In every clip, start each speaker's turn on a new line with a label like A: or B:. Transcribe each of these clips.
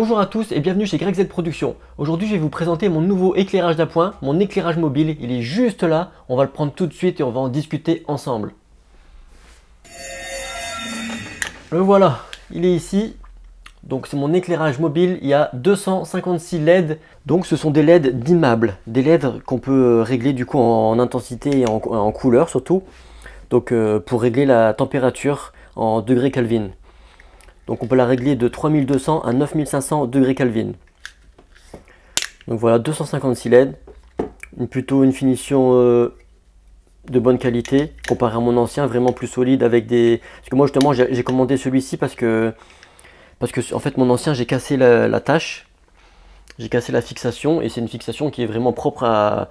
A: Bonjour à tous et bienvenue chez Greg Z Productions. Aujourd'hui je vais vous présenter mon nouveau éclairage d'appoint, mon éclairage mobile. Il est juste là, on va le prendre tout de suite et on va en discuter ensemble. Le voilà, il est ici. Donc c'est mon éclairage mobile, il y a 256 LED. Donc ce sont des LED dimmables, des LED qu'on peut régler du coup en intensité et en couleur surtout. Donc pour régler la température en degrés Kelvin. Donc on peut la régler de 3200 à 9500 degrés Kelvin. Donc voilà, 256 LED. Plutôt une finition de bonne qualité comparé à mon ancien, vraiment plus solide avec des... Parce que moi justement j'ai commandé celui-ci parce que en fait mon ancien j'ai cassé la tâche. J'ai cassé la fixation et c'est une fixation qui est vraiment propre à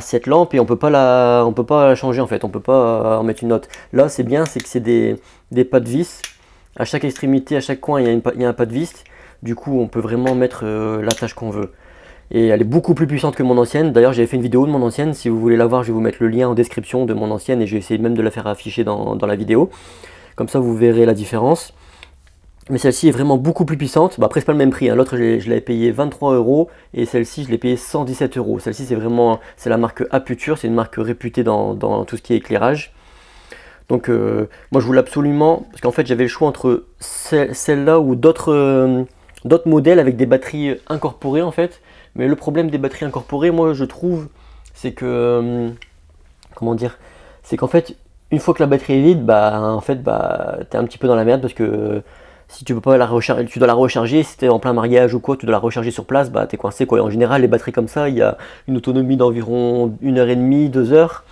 A: cette lampe et on peut pas la changer en fait, on peut pas en mettre une autre. Là c'est bien, c'est que c'est des pas de vis. À chaque extrémité, à chaque coin il y a un pas de vis. Du coup on peut vraiment mettre la tâche qu'on veut. Et elle est beaucoup plus puissante que mon ancienne. D'ailleurs j'avais fait une vidéo de mon ancienne, si vous voulez la voir je vais vous mettre le lien en description de mon ancienne et j'ai essayé même de la faire afficher dans la vidéo. Comme ça vous verrez la différence. Mais celle-ci est vraiment beaucoup plus puissante. Bah après c'est pas le même prix, hein. L'autre je l'avais payé 23 € et celle-ci je l'ai payé 117 €. Celle-ci c'est la marque Aputure, c'est une marque réputée dans tout ce qui est éclairage. Donc moi je voulais absolument, parce qu'en fait j'avais le choix entre celle-là ou d'autres modèles avec des batteries incorporées en fait. Mais le problème des batteries incorporées, moi je trouve, c'est que, comment dire, c'est qu'en fait une fois que la batterie est vide, t'es un petit peu dans la merde parce que si tu peux pas la recharger, tu dois la recharger. Si tu es en plein mariage ou quoi, tu dois la recharger sur place, bah t'es coincé quoi. Et en général, les batteries comme ça, il y a une autonomie d'environ 1h30, 2 heures.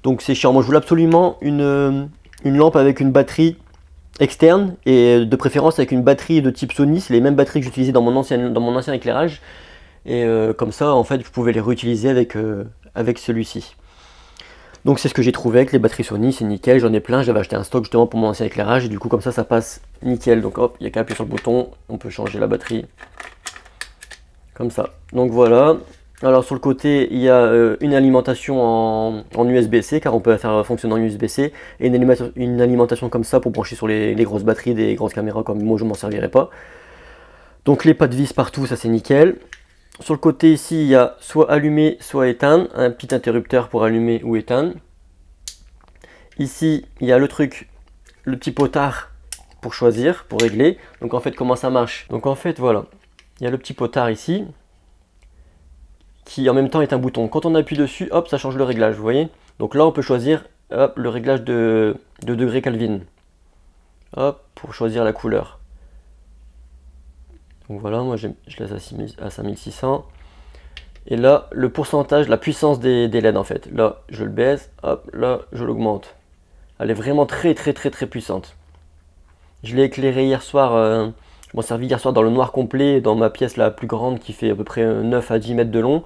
A: Donc c'est chiant. Moi, je voulais absolument une lampe avec une batterie externe et de préférence avec une batterie de type Sony. C'est les mêmes batteries que j'utilisais dans mon ancien éclairage. Et comme ça, en fait, je pouvais les réutiliser avec celui-ci. Donc c'est ce que j'ai trouvé avec les batteries Sony, c'est nickel, j'en ai plein, j'avais acheté un stock justement pour mon ancien éclairage et du coup comme ça passe nickel. Donc hop, il n'y a qu'à appuyer sur le bouton, on peut changer la batterie comme ça. Donc voilà, alors sur le côté il y a une alimentation en USB-C car on peut la faire fonctionner en USB-C et une alimentation comme ça pour brancher sur les grosses batteries des grosses caméras comme moi je m'en servirai pas. Donc les pas de vis partout, ça c'est nickel. Sur le côté ici, il y a soit allumer, soit éteindre, un petit interrupteur pour allumer ou éteindre. Ici, il y a le petit potard pour choisir, pour régler. Donc en fait, comment ça marche? Donc en fait, voilà, il y a le petit potard ici, qui en même temps est un bouton. Quand on appuie dessus, hop, ça change le réglage, vous voyez? Donc là, on peut choisir hop, le réglage de degrés Kelvin. Hop, pour choisir la couleur. Donc voilà, moi je laisse à 5600. Et là, le pourcentage, la puissance des LED en fait. Là, je le baisse, hop, là, je l'augmente. Elle est vraiment très puissante. Je l'ai éclairé hier soir, je m'en servis hier soir dans le noir complet, dans ma pièce la plus grande qui fait à peu près 9 à 10 mètres de long.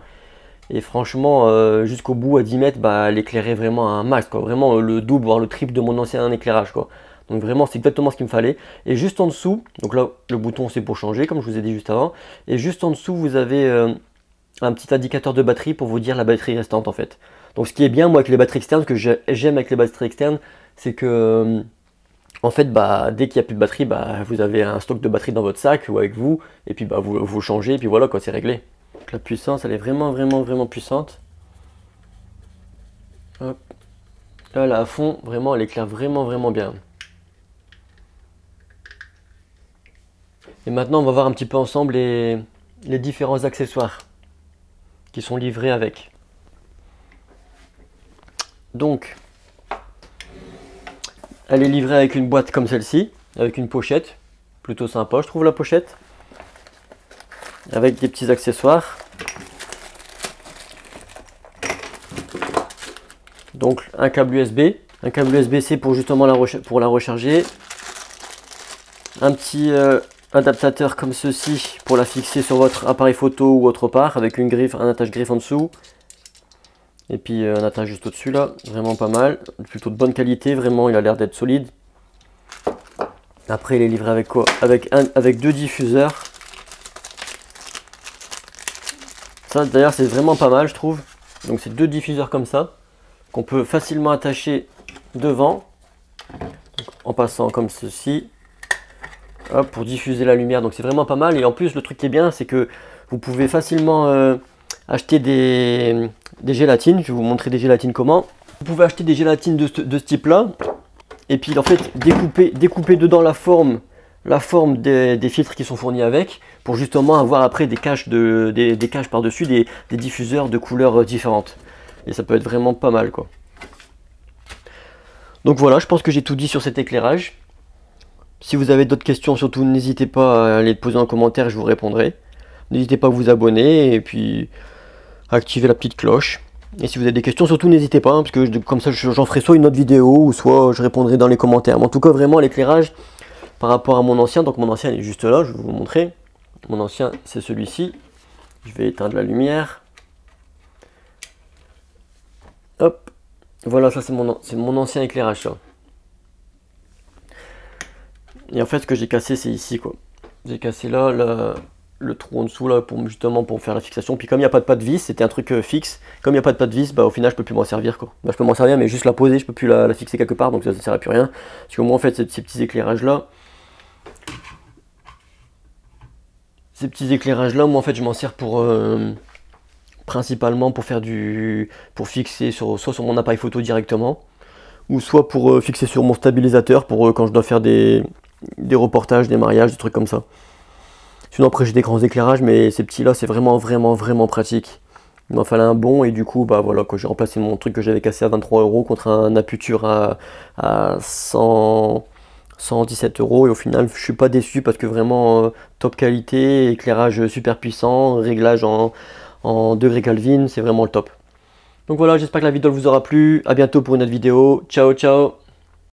A: Et franchement, jusqu'au bout à 10 mètres, bah, elle éclairait vraiment un max, quoi. Vraiment le double, voire le triple de mon ancien éclairage, quoi. Donc vraiment c'est exactement ce qu'il me fallait. Et juste en dessous, donc là le bouton c'est pour changer comme je vous ai dit juste avant. Et juste en dessous vous avez un petit indicateur de batterie pour vous dire la batterie restante en fait. Donc ce qui est bien moi avec les batteries externes, ce que j'aime avec les batteries externes, c'est que en fait dès qu'il n'y a plus de batterie, vous avez un stock de batterie dans votre sac ou avec vous. Et puis vous changez et puis voilà quoi, c'est réglé. Donc, la puissance elle est vraiment puissante. Hop. Là elle est à fond, vraiment elle éclaire vraiment bien. Et maintenant, on va voir un petit peu ensemble les différents accessoires qui sont livrés avec. Donc, elle est livrée avec une boîte comme celle-ci, avec une pochette. Plutôt sympa, je trouve, la pochette. Avec des petits accessoires. Donc, un câble USB. Un câble USB-C pour justement la recharger. Un petit... adaptateur comme ceci pour la fixer sur votre appareil photo ou autre part avec une griffe, un attache-griffe en dessous et puis un attache juste au-dessus là, vraiment pas mal, plutôt de bonne qualité, vraiment il a l'air d'être solide. Après il est livré avec quoi? Avec deux diffuseurs. Ça d'ailleurs c'est vraiment pas mal je trouve. Donc c'est deux diffuseurs comme ça qu'on peut facilement attacher devant en passant comme ceci. hop, pour diffuser la lumière. Donc c'est vraiment pas mal. Et en plus, le truc qui est bien, c'est que vous pouvez facilement acheter des gélatines. Je vais vous montrer des gélatines comment. Vous pouvez acheter des gélatines de ce type-là. Et puis en fait, découper dedans la forme des filtres qui sont fournis avec, pour justement avoir après des caches par-dessus, des diffuseurs de couleurs différentes. Et ça peut être vraiment pas mal, quoi. Donc voilà, je pense que j'ai tout dit sur cet éclairage. Si vous avez d'autres questions, surtout n'hésitez pas à les poser en commentaire, je vous répondrai. N'hésitez pas à vous abonner et puis à activer la petite cloche. Et si vous avez des questions, surtout n'hésitez pas, hein, parce que comme ça j'en ferai soit une autre vidéo, ou soit je répondrai dans les commentaires. Mais en tout cas, vraiment l'éclairage par rapport à mon ancien, donc mon ancien est juste là, je vais vous montrer. Mon ancien c'est celui-ci. Je vais éteindre la lumière. Hop, voilà, ça c'est mon ancien éclairage ça. Et en fait ce que j'ai cassé c'est ici quoi. J'ai cassé là, le trou en dessous là justement pour faire la fixation. Puis comme il n'y a pas de patte vis, c'était un truc fixe. Comme il n'y a pas de patte vis, bah au final je peux plus m'en servir quoi. Bah, je peux m'en servir mais juste la poser, je peux plus la fixer quelque part, donc ça ne sert à plus rien. Parce que moi en fait ces petits éclairages là, moi en fait je m'en sers pour principalement pour faire pour fixer soit sur mon appareil photo directement, ou soit pour fixer sur mon stabilisateur pour quand je dois faire des reportages, des mariages, des trucs comme ça. Sinon après j'ai des grands éclairages, mais ces petits là c'est vraiment pratique. Il m'en fallait un bon et du coup bah voilà quoi, j'ai remplacé mon truc que j'avais cassé à 23 € contre un Aputure à 117 € et au final je suis pas déçu parce que vraiment top qualité, éclairage super puissant, réglage en degrés Kelvin, c'est vraiment le top. Donc voilà, j'espère que la vidéo vous aura plu, à bientôt pour une autre vidéo, ciao ciao.